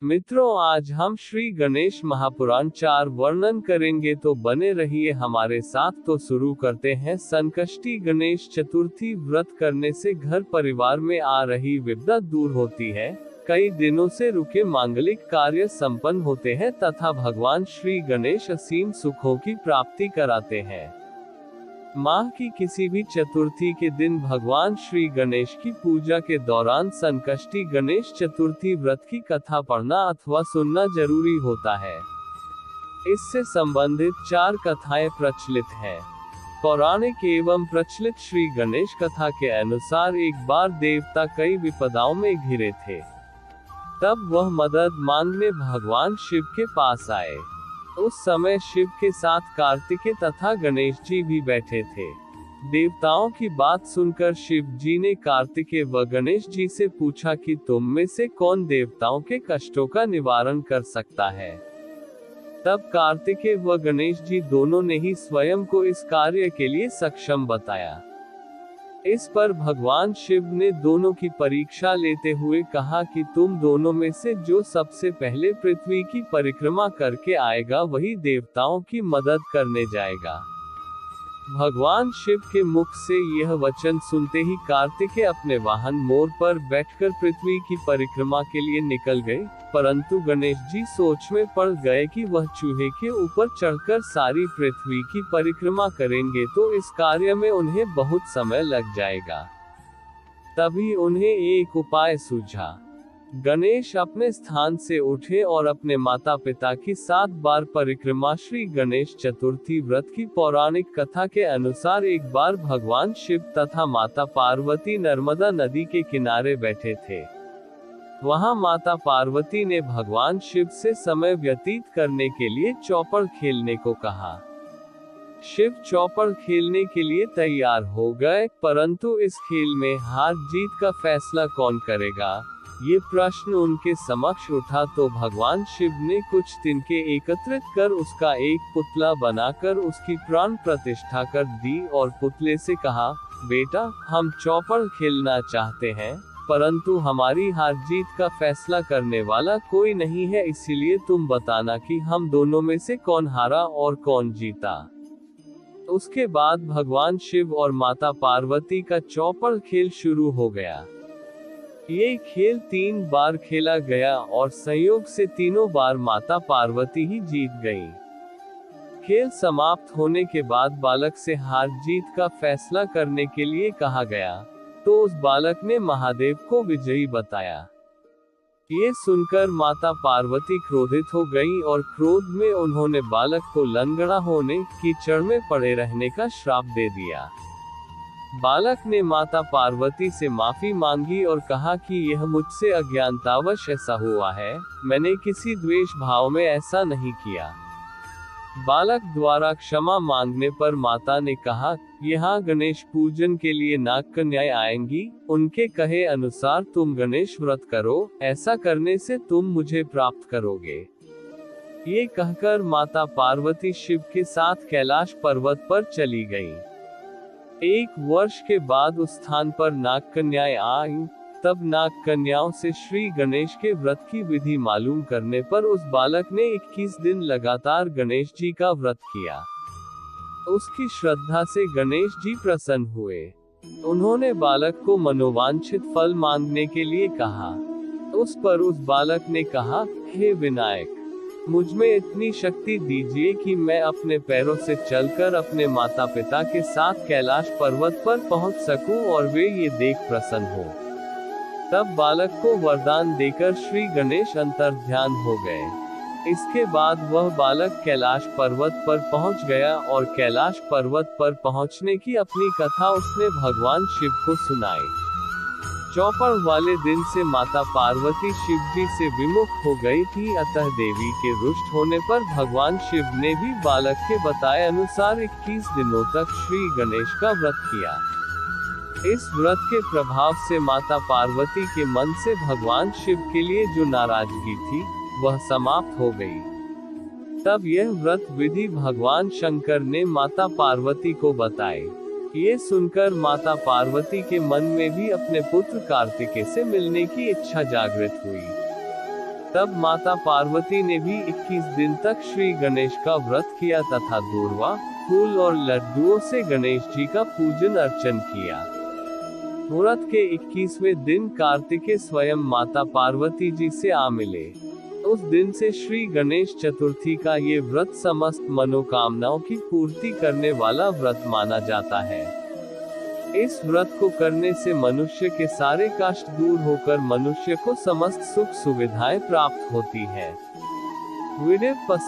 मित्रों, आज हम श्री गणेश महापुराण 4 वर्णन करेंगे, तो बने रहिए हमारे साथ। तो शुरू करते हैं। संकष्टी गणेश चतुर्थी व्रत करने से घर परिवार में आ रही विपदा दूर होती है, कई दिनों से रुके मांगलिक कार्य संपन्न होते हैं तथा भगवान श्री गणेश असीम सुखों की प्राप्ति कराते हैं। माह की किसी भी चतुर्थी के दिन भगवान श्री गणेश की पूजा के दौरान संकष्टी गणेश चतुर्थी व्रत की कथा पढ़ना अथवा सुनना जरूरी होता है। इससे संबंधित 4 कथाएं प्रचलित हैं। पौराणिक एवं प्रचलित श्री गणेश कथा के अनुसार एक बार देवता कई विपदाओं में घिरे थे। तब वह मदद मांगने भगवान शिव के पास आए। उस समय शिव के साथ कार्तिकेय तथा गणेश जी भी बैठे थे। देवताओं की बात सुनकर शिव जी ने कार्तिकेय व गणेश जी से पूछा कि तुम में से कौन देवताओं के कष्टों का निवारण कर सकता है। तब कार्तिकेय व गणेश जी दोनों ने ही स्वयं को इस कार्य के लिए सक्षम बताया। इस पर भगवान शिव ने दोनों की परीक्षा लेते हुए कहा कि तुम दोनों में से जो सबसे पहले पृथ्वी की परिक्रमा करके आएगा वही देवताओं की मदद करने जाएगा। भगवान शिव के मुख से यह वचन सुनते ही कार्तिकेय अपने वाहन मोर पर बैठकर पृथ्वी की परिक्रमा के लिए निकल गए, परंतु गणेश जी सोच में पड़ गए कि वह चूहे के ऊपर चढ़कर सारी पृथ्वी की परिक्रमा करेंगे तो इस कार्य में उन्हें बहुत समय लग जाएगा। तभी उन्हें एक उपाय सूझा। गणेश अपने स्थान से उठे और अपने माता पिता की 7 बार परिक्रमा। श्री गणेश चतुर्थी व्रत की पौराणिक कथा के अनुसार एक बार भगवान शिव तथा माता पार्वती नर्मदा नदी के किनारे बैठे थे। वहां माता पार्वती ने भगवान शिव से समय व्यतीत करने के लिए चौपड़ खेलने को कहा। शिव चौपड़ खेलने के लिए तैयार हो गए, परंतु इस खेल में हार जीत का फैसला कौन करेगा, ये प्रश्न उनके समक्ष उठा। तो भगवान शिव ने कुछ तिनके एकत्रित कर उसका एक पुतला बनाकर उसकी प्राण प्रतिष्ठा कर दी और पुतले से कहा, बेटा, हम चौपड़ खेलना चाहते हैं, परंतु हमारी हार जीत का फैसला करने वाला कोई नहीं है, इसीलिए तुम बताना कि हम दोनों में से कौन हारा और कौन जीता। उसके बाद भगवान शिव और माता पार्वती का चौपड़ खेल शुरू हो गया। ये खेल 3 बार खेला गया और संयोग से तीनों बार माता पार्वती ही जीत गईं। खेल समाप्त होने के बाद बालक से हार जीत का फैसला करने के लिए कहा गया, तो उस बालक ने महादेव को विजयी बताया। ये सुनकर माता पार्वती क्रोधित हो गईं और क्रोध में उन्होंने बालक को लंगड़ा होने, कीचड़ में पड़े रहने का श्राप दे दिया। बालक ने माता पार्वती से माफी मांगी और कहा कि यह मुझसे अज्ञानतावश ऐसा हुआ है, मैंने किसी द्वेष भाव में ऐसा नहीं किया। बालक द्वारा क्षमा मांगने पर माता ने कहा, यहाँ गणेश पूजन के लिए नाग कन्याएं आएंगी, उनके कहे अनुसार तुम गणेश व्रत करो, ऐसा करने से तुम मुझे प्राप्त करोगे। ये कहकर माता पार्वती शिव के साथ कैलाश पर्वत पर चली गईं। 1 वर्ष के बाद उस स्थान पर नाग कन्याएं आईं। तब नाग कन्याओं से श्री गणेश के व्रत की विधि मालूम करने पर उस बालक ने 21 दिन लगातार गणेश जी का व्रत किया। उसकी श्रद्धा से गणेश जी प्रसन्न हुए। उन्होंने बालक को मनोवांछित फल मांगने के लिए कहा। उस पर उस बालक ने कहा, हे विनायक, मुझ में इतनी शक्ति दीजिए कि मैं अपने पैरों से चलकर अपने माता पिता के साथ कैलाश पर्वत पर पहुंच सकूं और वे ये देख प्रसन्न हो। तब बालक को वरदान देकर श्री गणेश अंतर्ध्यान हो गए। इसके बाद वह बालक कैलाश पर्वत पर पहुंच गया और कैलाश पर्वत पर पहुंचने की अपनी कथा उसने भगवान शिव को सुनाई। चौपड़ वाले दिन से माता पार्वती शिव जी से विमुख हो गई थी, अतः देवी के रुष्ट होने पर भगवान शिव ने भी बालक के बताए अनुसार 21 दिनों तक श्री गणेश का व्रत किया। इस व्रत के प्रभाव से माता पार्वती के मन से भगवान शिव के लिए जो नाराजगी थी, वह समाप्त हो गई। तब यह व्रत विधि भगवान शंकर ने माता पार्वती को बताई। ये सुनकर माता पार्वती के मन में भी अपने पुत्र कार्तिकेय से मिलने की इच्छा जागृत हुई। तब माता पार्वती ने भी 21 दिन तक श्री गणेश का व्रत किया तथा दूर्वा, फूल और लड्डुओं से गणेश जी का पूजन अर्चन किया। व्रत के 21वें दिन कार्तिकेय स्वयं माता पार्वती जी से आ मिले। उस दिन से श्री गणेश चतुर्थी का ये व्रत समस्त मनोकामनाओं की पूर्ति करने वाला व्रत माना जाता है। इस व्रत को करने से मनुष्य के सारे कष्ट दूर होकर मनुष्य को समस्त सुख सुविधाएं प्राप्त होती है। वीडियो पसंद